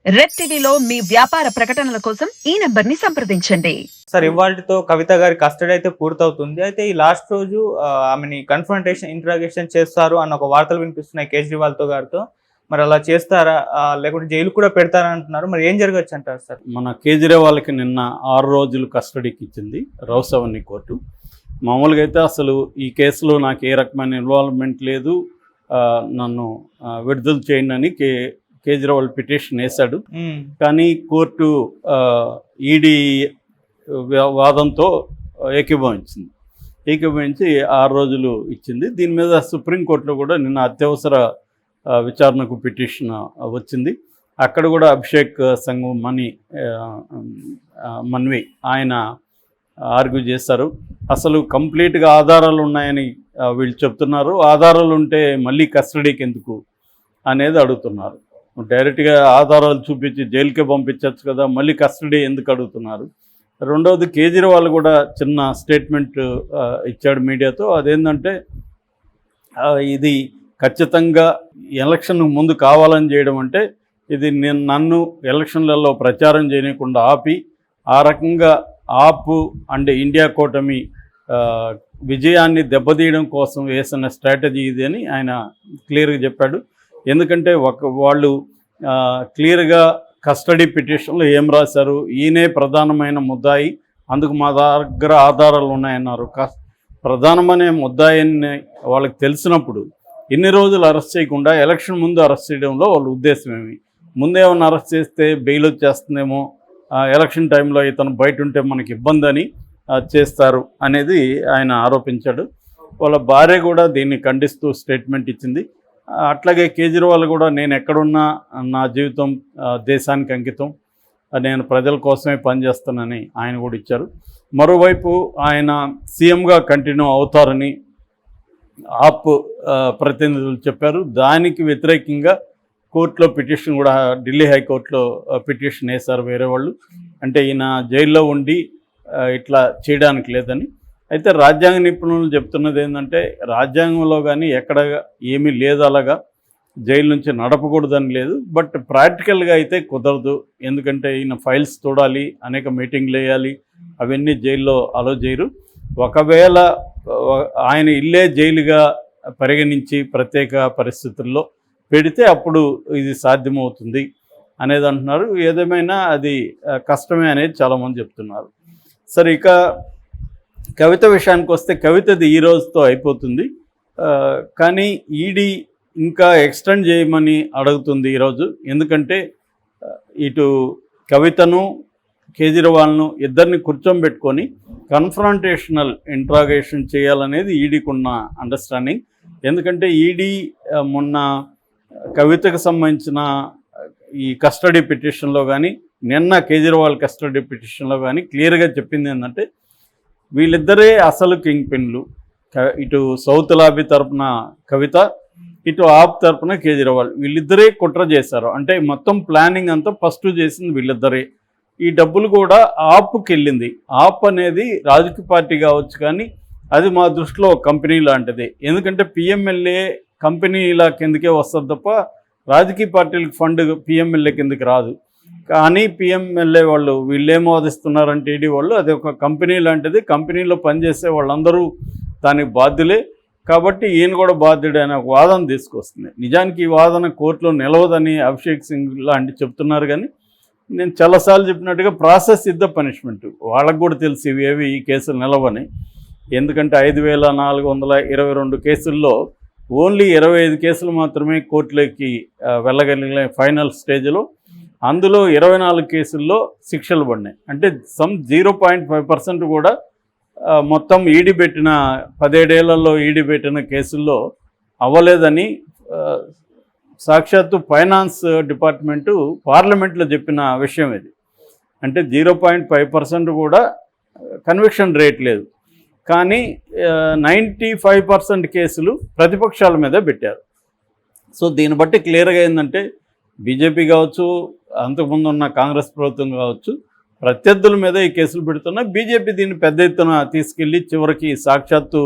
Red టీవీలో మీ వ్యాపార ప్రకటనల కోసం ఈ నంబర్ ని సంప్రదించండి. సార్ ఇవాళతో కవిత గారి కస్టడీ అయితే పూర్తవుతుంది. అయితే ఈ లాస్ట్ రోజు ఆమెని కన్ఫ్రంటేషన్, ఇంట్రాగేషన్ చేస్తారు అన్న ఒక వార్తలు వినిపిస్తున్నాయి కేజ్రీవాల్‌తో గారితో. మరి అలా చేస్తారా? లేకుంటే జైలు కూడా పెడతారా అంటున్నారు. మరి ఏం జరగచ్చు అంటారు సార్? మన కేజ్రీవాల్కి నిన్న 6 రోజులు కస్టడీకి ఇచ్చింది రౌస్ అవెన్యూ కోర్టు. మామూలుగా అయితే అసలు ఈ కేసులో నాకు ఏ రకమైన ఇన్వాల్వ్మెంట్ లేదు, నన్ను విడుదల చేయండి అని కేజ్రీవాల్ పిటిషన్ వేశాడు. కానీ కోర్టు ఈడీ వాదంతో ఏకీభవించి 6 రోజులు ఇచ్చింది. దీని మీద సుప్రీంకోర్టులో కూడా నిన్న అత్యవసర విచారణకు పిటిషన్ వచ్చింది. అక్కడ కూడా అభిషేక్ సంఘ్ మన్వి ఆయన ఆర్గ్యూ చేశారు. అసలు కంప్లీట్గా ఆధారాలు ఉన్నాయని వీళ్ళు చెప్తున్నారు. ఆధారాలు ఉంటే మళ్ళీ కస్టడీకి ఎందుకు అనేది అడుగుతున్నారు. డైరెక్ట్గా ఆధారాలు చూపించి జైలుకే పంపించవచ్చు కదా, మళ్ళీ కస్టడీ ఎందుకు అడుగుతున్నారు. రెండవది కేజ్రీవాల్ కూడా చిన్న స్టేట్మెంట్ ఇచ్చాడు మీడియాతో. అదేంటంటే ఇది ఖచ్చితంగా ఎలక్షన్ ముందు కావాలని చేయడం అంటే ఇది నన్ను ఎలక్షన్లలో ప్రచారం చేయకుండా ఆపి ఆ రకంగా ఆప్ అండ్ ఇండియా కూటమి విజయాన్ని దెబ్బతీయడం కోసం వేసిన స్ట్రాటజీ ఇది అని ఆయన క్లియర్గా చెప్పాడు. ఎందుకంటే వాళ్ళు క్లియర్గా కస్టడీ పిటిషన్లో ఏం రాశారు, ఈయనే ప్రధానమైన ముద్దాయి, అందుకు మా దగ్గర ఆధారాలు ఉన్నాయన్నారు. ప్రధానమైన ముద్దాయిని వాళ్ళకి తెలిసినప్పుడు ఇన్ని రోజులు అరెస్ట్ చేయకుండా ఎలక్షన్ ముందు అరెస్ట్ చేయడంలో వాళ్ళ ఉద్దేశం ఏమి? ముందేమన్నా అరెస్ట్ చేస్తే బెయిల్ వచ్చేస్తుందేమో, ఎలక్షన్ టైంలో ఇతను బయట ఉంటే మనకి ఇబ్బంది అని చేస్తారు అనేది ఆయన ఆరోపించాడు. వాళ్ళ భార్య కూడా దీన్ని ఖండిస్తూ స్టేట్మెంట్ ఇచ్చింది. అట్లాగే కేజ్రీవాల్ కూడా నేను ఎక్కడున్నా నా జీవితం దేశానికి అంకితం, నేను ప్రజల కోసమే పనిచేస్తానని ఆయన కూడా ఇచ్చారు. మరోవైపు ఆయన సీఎంగా కంటిన్యూ అవుతారని ఆప్ ప్రతినిధులు చెప్పారు. దానికి వ్యతిరేకంగా కోర్టులో పిటిషన్ కూడా ఢిల్లీ హైకోర్టులో పిటిషన్ వేశారు వేరే వాళ్ళు. అంటే ఈయన జైల్లో ఉండి ఇట్లా చేయడానికి లేదని. అయితే రాజ్యాంగ నిపుణులు చెప్తున్నది ఏంటంటే రాజ్యాంగంలో కానీ ఎక్కడ ఏమీ లేదు అలాగా జైలు నుంచి నడపకూడదని లేదు. బట్ ప్రాక్టికల్గా అయితే కుదరదు. ఎందుకంటే ఈయన ఫైల్స్ చూడాలి, అనేక మీటింగ్లు వేయాలి, అవన్నీ జైల్లో అలో చేయరు. ఒకవేళ ఆయన ఇల్లే జైలుగా పరిగణించి ప్రత్యేక పరిస్థితుల్లో పెడితే అప్పుడు ఇది సాధ్యమవుతుంది అనేది అంటున్నారు. ఏదేమైనా అది కష్టమే అనేది చాలామంది చెప్తున్నారు. సరే, ఇక కవిత విషయానికి వస్తే కవితది ఈ రోజుతో అయిపోతుంది. కానీ ఈడీ ఇంకా ఎక్స్టెండ్ చేయమని అడుగుతుంది ఈరోజు. ఎందుకంటే ఇటు కవితను కేజ్రీవాల్ను ఇద్దరిని కూర్చోబెట్టుకొని కన్ఫ్రంటేషనల్ ఇంట్రాగేషన్ చేయాలనేది ఈడీకున్న అండర్స్టాండింగ్. ఎందుకంటే ఈడీ మొన్న కవితకు సంబంధించిన ఈ కస్టడీ పిటిషన్లో కానీ నిన్న కేజ్రీవాల్ కస్టడీ పిటిషన్లో కానీ క్లియర్గా చెప్పింది ఏంటంటే వీళ్ళిద్దరే అసలు కింగ్ పిన్లు. ఇటు సౌత్ లాబీ తరపున కవిత, ఇటు ఆప్ తరపున కేజ్రీవాల్, వీళ్ళిద్దరే కుట్ర చేశారు. అంటే మొత్తం ప్లానింగ్ అంతా ఫస్ట్ చేసింది వీళ్ళిద్దరే. ఈ డబ్బులు కూడా ఆప్కి వెళ్ళింది. ఆప్ అనేది రాజకీయ పార్టీ కావచ్చు, కానీ అది మా దృష్టిలో ఒక కంపెనీ లాంటిది. ఎందుకంటే పిఎంఎల్ఏ కంపెనీల కిందకే వస్తుంది తప్ప రాజకీయ పార్టీలకు ఫండ్ పిఎంఎల్ఏ కిందకి రాదు. కానీ పిఎంఎల్ఏ వాళ్ళు వీళ్ళేం వాదిస్తున్నారంటే ఈడీ వాళ్ళు అది ఒక కంపెనీ లాంటిది. కంపెనీలో పనిచేసే వాళ్ళందరూ దానికి బాధ్యులే. కాబట్టి ఈయన కూడా బాధ్యుడు అనే ఒక వాదన తీసుకొస్తుంది. నిజానికి ఈ వాదన కోర్టులో నిలవదని అభిషేక్ సింగ్ లాంటి చెప్తున్నారు. కానీ నేను చాలాసార్లు చెప్పినట్టుగా ప్రాసెస్ ఇద్ద పనిష్మెంట్ వాళ్ళకు కూడా తెలిసి ఇవేవి ఈ కేసులు నిలవని. ఎందుకంటే 5,422 కేసుల్లో ఓన్లీ 25 కేసులు మాత్రమే కోర్టులోకి వెళ్ళగలిగిన ఫైనల్ స్టేజ్లో. అందులో 24 కేసుల్లో శిక్షలు పడినాయి. అంటే 0.5% కూడా మొత్తం ఈడీ పెట్టిన 17 ఏళ్లలో ఈడీ పెట్టిన కేసుల్లో అవ్వలేదని సాక్షాత్తు ఫైనాన్స్ డిపార్ట్మెంటు పార్లమెంట్లో చెప్పిన విషయం ఇది. అంటే 0.5% కూడా కన్విక్షన్ రేట్ లేదు. కానీ 95% కేసులు ప్రతిపక్షాల మీద పెట్టారు. సో దీన్ని బట్టి క్లియర్గా ఏంటంటే బీజేపీ కావచ్చు, అంతకుముందు ఉన్న కాంగ్రెస్ ప్రభుత్వం కావచ్చు, ప్రత్యర్థుల మీద ఈ కేసులు పెడుతున్నా. బీజేపీ దీన్ని పెద్ద ఎత్తున తీసుకెళ్ళి చివరికి సాక్షాత్తు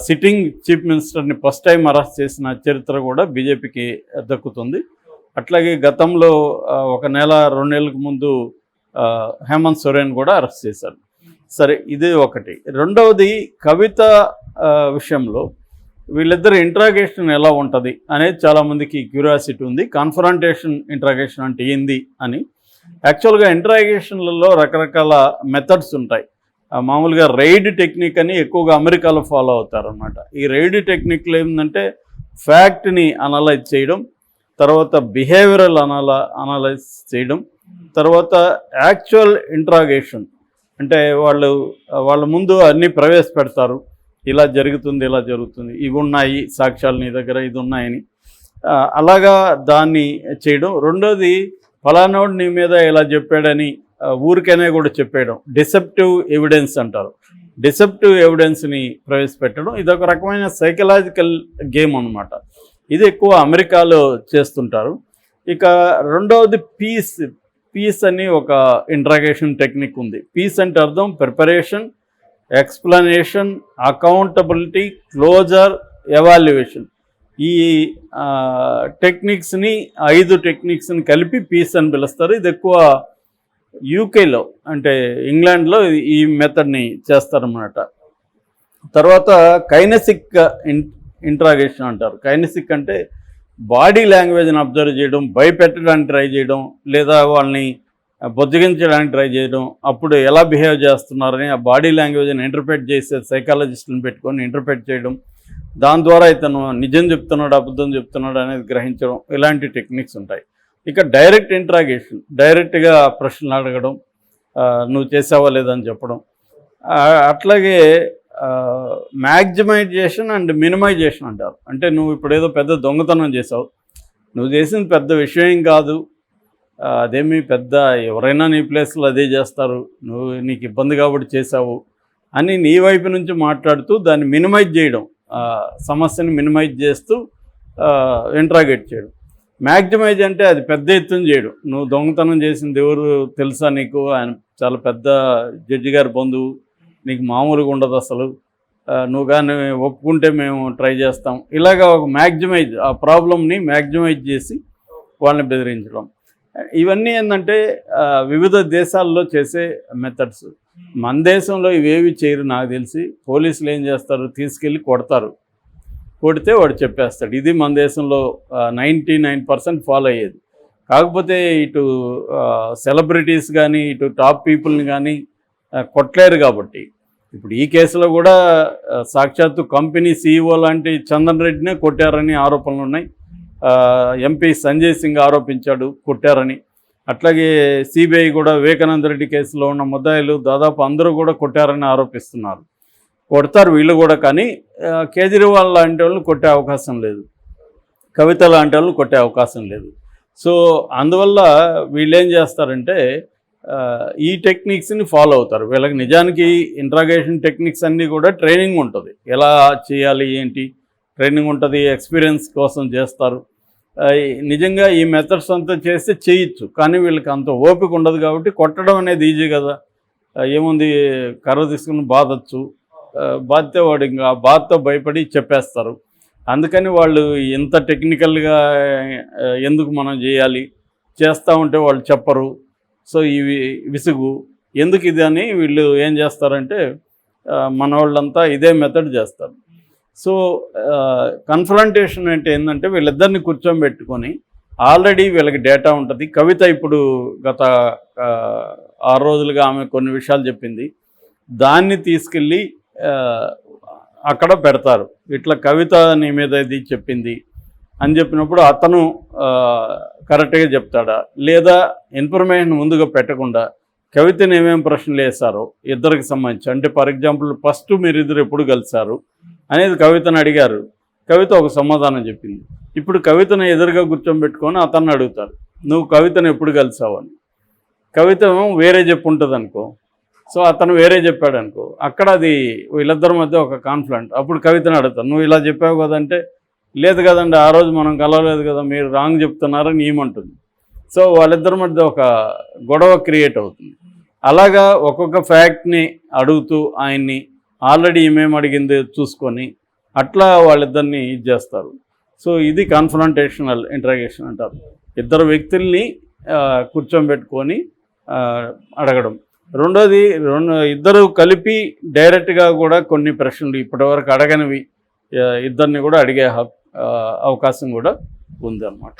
సిట్టింగ్ చీఫ్ మినిస్టర్ని ఫస్ట్ టైం అరెస్ట్ చేసిన చరిత్ర కూడా బీజేపీకి దక్కుతుంది. అట్లాగే గతంలో ఒక నెల 2 నెలలకు ముందు హేమంత్ సోరెన్ కూడా అరెస్ట్ చేశారు. సరే, ఇది ఒకటి. రెండవది కవిత విషయంలో వీళ్ళిద్దరు ఇంట్రాగేషన్ ఎలా ఉంటుంది అనేది చాలామందికి క్యూరియాసిటీ ఉంది. కాన్ఫరంటేషన్ ఇంట్రాగేషన్ అంటే ఏంది అని. యాక్చువల్గా ఇంట్రాగేషన్లలో రకరకాల మెథడ్స్ ఉంటాయి. మామూలుగా రైడ్ టెక్నిక్ అని ఎక్కువగా అమెరికాలో ఫాలో అవుతారు అన్నమాట. ఈ రైడ్ టెక్నిక్లో ఏంటంటే ఫ్యాక్ట్ని అనలైజ్ చేయడం, తర్వాత బిహేవియరల్ అనలైజ్ చేయడం, తర్వాత యాక్చువల్ ఇంట్రాగేషన్ అంటే వాళ్ళ ముందు అన్నీ ప్రవేశపెడతారు. ఇలా జరుగుతుంది, ఇలా జరుగుతుంది, ఇవి ఉన్నాయి సాక్ష్యాలు నీ దగ్గర, ఇది ఉన్నాయని అలాగా దాన్ని చేయడం. రెండోది ఫలానోడు నీ మీద ఇలా చెప్పాడని ఊరికైనా కూడా చెప్పేయడం, డిసెప్టివ్ ఎవిడెన్స్ అంటారు. డిసెప్టివ్ ఎవిడెన్స్ని ప్రవేశపెట్టడం ఇదొక రకమైన సైకలాజికల్ గేమ్ అన్నమాట. ఇది ఎక్కువ అమెరికాలో చేస్తుంటారు. ఇక రెండవది పీస్ అని ఒక ఇంట్రాగేషన్ టెక్నిక్ ఉంది. పీస్ అంటే అర్థం preparation, explanation, accountability, closure, evaluation. ఈ టెక్నిక్స్ని 5 టెక్నిక్స్ని కలిపి పీస్ అని పిలుస్తారు. ఇది ఎక్కువ యూకేలో అంటే ఇంగ్లాండ్లో ఈ మెథడ్ని చేస్తారన్నమాట. తర్వాత కైనెసిక్ ఇంట్రాగేషన్ అంటారు. కైనెసిక్ అంటే బాడీ లాంగ్వేజ్ని అబ్జర్వ్ చేయడం, భయపెట్టడానికి ట్రై చేయడం, లేదా వాళ్ళని బొజ్జగించడానికి ట్రై చేయడం, అప్పుడు ఎలా బిహేవ్ చేస్తున్నారని ఆ బాడీ లాంగ్వేజ్ని ఇంటర్ప్రెట్ చేసే సైకాలజిస్టులను పెట్టుకొని ఇంటర్ప్రెట్ చేయడం, దాని ద్వారా ఇతను నిజం చెప్తున్నాడు అబద్ధం చెప్తున్నాడు అనేది గ్రహించడం, ఇలాంటి టెక్నిక్స్ ఉంటాయి. ఇక డైరెక్ట్ ఇంట్రాగేషన్, డైరెక్ట్గా ప్రశ్నలు అడగడం, నువ్వు చేసావా లేదని చెప్పడం. అట్లాగే మ్యాక్సిమైజేషన్ అండ్ మినిమైజేషన్ అంటారు. అంటే నువ్వు ఇప్పుడు ఏదో పెద్ద దొంగతనం చేసావు, నువ్వు చేసింది పెద్ద విషయం కాదు, అదేమి పెద్ద ఎవరైనా నీ ప్లేస్లో అదే చేస్తారు, నీకు ఇబ్బంది కాబట్టి చేసావు అని నీ వైపు నుంచి మాట్లాడుతూ దాన్ని మినిమైజ్ చేయడం, సమస్యని మినిమైజ్ చేస్తూ ఇంట్రాగేట్ చేయడం. మ్యాక్సిమైజ్ అంటే అది పెద్ద ఎత్తున చేయడం. నువ్వు దొంగతనం చేసింది ఎవరు తెలుసా నీకు, ఆయన చాలా పెద్ద జడ్జి గారి బంధువు, నీకు మామూలుగా ఉండదు అసలు, నువ్వు కానీ ఒప్పుకుంటే మేము ట్రై చేస్తాం. ఇలాగా ఒక మ్యాక్సిమైజ్, ఆ ప్రాబ్లమ్ని మ్యాక్సిమైజ్ చేసి వాళ్ళని బెదిరించడం. ఇవన్నీ ఏంటంటే వివిధ దేశాల్లో చేసే మెథడ్స్. మన దేశంలో ఇవేవి చేయరు నాకు తెలిసి. పోలీసులు ఏం చేస్తారు, తీసుకెళ్ళి కొడతారు, కొడితే వాడు చెప్పేస్తాడు. ఇది మన దేశంలో 99% ఫాలో అయ్యేది. కాకపోతే ఇటు సెలబ్రిటీస్ కానీ ఇటు టాప్ పీపుల్ని కానీ కొట్టలేరు కాబట్టి ఇప్పుడు ఈ కేసులో కూడా సాక్షాత్తు కంపెనీ CEO లాంటి చందన్ రెడ్డినే కొట్టారని ఆరోపణలు ఉన్నాయి. ఎంపీ సంజయ్ సింగ్ ఆరోపించాడు కొట్టారని. అట్లాగే సిబిఐ కూడా వివేకానంద రెడ్డి కేసులో ఉన్న ముద్దాయిలు దాదాపు అందరూ కూడా కొట్టారని ఆరోపిస్తున్నారు. కొడతారు వీళ్ళు కూడా, కానీ కేజ్రీవాల్ లాంటి వాళ్ళు కొట్టే అవకాశం లేదు, కవిత లాంటి వాళ్ళు కొట్టే అవకాశం లేదు. సో అందువల్ల వీళ్ళు ఏం చేస్తారంటే ఈ టెక్నిక్స్ని ఫాలో అవుతారు. వీళ్ళకి నిజానికి ఇంట్రాగేషన్ టెక్నిక్స్ అన్నీ కూడా ట్రైనింగ్ ఉంటుంది, ఎలా చేయాలి ఏంటి ట్రైనింగ్ ఉంటుంది, ఎక్స్పీరియన్స్ కోసం చేస్తారు. నిజంగా ఈ మెథడ్స్ అంతా చేస్తే చేయొచ్చు, కానీ వీళ్ళకి అంత ఓపిక ఉండదు కాబట్టి కొట్టడం అనేది ఈజీ కదా, ఏముంది కర్ర తీసుకుని బాధచ్చు, బాధితే వాడు ఇంకా బాధతో భయపడి చెప్పేస్తారు. అందుకని వాళ్ళు ఎంత టెక్నికల్గా ఎందుకు మనం చేయాలి, చేస్తూ ఉంటే వాళ్ళు చెప్పరు. సో ఇవి విసుగు ఎందుకు ఇది అని వీళ్ళు ఏం చేస్తారంటే మన వాళ్ళంతా ఇదే మెథడ్ చేస్తారు. సో కన్ఫ్రంటేషన్ అంటే ఏంటంటే వీళ్ళిద్దరిని కూర్చోబెట్టుకొని ఆల్రెడీ వీళ్ళకి డేటా ఉంటుంది. కవిత ఇప్పుడు గత 6 రోజులుగా ఆమె కొన్ని విషయాలు చెప్పింది, దాన్ని తీసుకెళ్ళి అక్కడ పెడతారు. ఇట్లా కవిత నీ మీద ఇది చెప్పింది అని చెప్పినప్పుడు అతను కరెక్ట్గా చెప్తాడా, లేదా ఇన్ఫర్మేషన్ ముందుగా పెట్టకుండా కవితను ఏమేమి ప్రశ్నలు వేశారో ఇద్దరికి సంబంధించి, అంటే ఫర్ ఎగ్జాంపుల్ ఫస్ట్ మీరు ఇద్దరు ఎప్పుడు కలిశారు అనేది కవితను అడిగారు, కవిత ఒక సమాధానం చెప్పింది. ఇప్పుడు కవితను ఎదురుగా కూర్చోబెట్టుకొని అతన్ని అడుగుతారు, నువ్వు కవితను ఎప్పుడు కలిసావు అని. కవిత వేరే చెప్పు ఉంటుంది అనుకో, సో అతను వేరే చెప్పాడు అనుకో, అక్కడ అది వీళ్ళిద్దరి మధ్య ఒక కాన్ఫ్లిక్ట్. అప్పుడు కవితను అడుగుతాను, నువ్వు ఇలా చెప్పావు కదంటే, లేదు కదండి ఆ రోజు మనం కలవలేదు కదా, మీరు రాంగ్ చెప్తున్నారని ఏమంటుంది. సో వాళ్ళిద్దరి మధ్య ఒక గొడవ క్రియేట్ అవుతుంది. అలాగా ఒక్కొక్క ఫ్యాక్ట్ని అడుగుతూ ఆయన్ని ఆల్రెడీ ఏమేమి అడిగింది చూసుకొని అట్లా వాళ్ళిద్దరిని ఇది చేస్తారు. సో ఇది కాన్ఫ్రంటేషనల్ ఇంటరాగేషన్ అంటారు. ఇద్దరు వ్యక్తుల్ని కూర్చోబెట్టుకొని అడగడం. రెండోది ఇద్దరు కలిపి డైరెక్ట్గా కూడా కొన్ని ప్రశ్నలు ఇప్పటివరకు అడగనివి ఇద్దరిని కూడా అడిగే అవకాశం కూడా ఉందన్నమాట.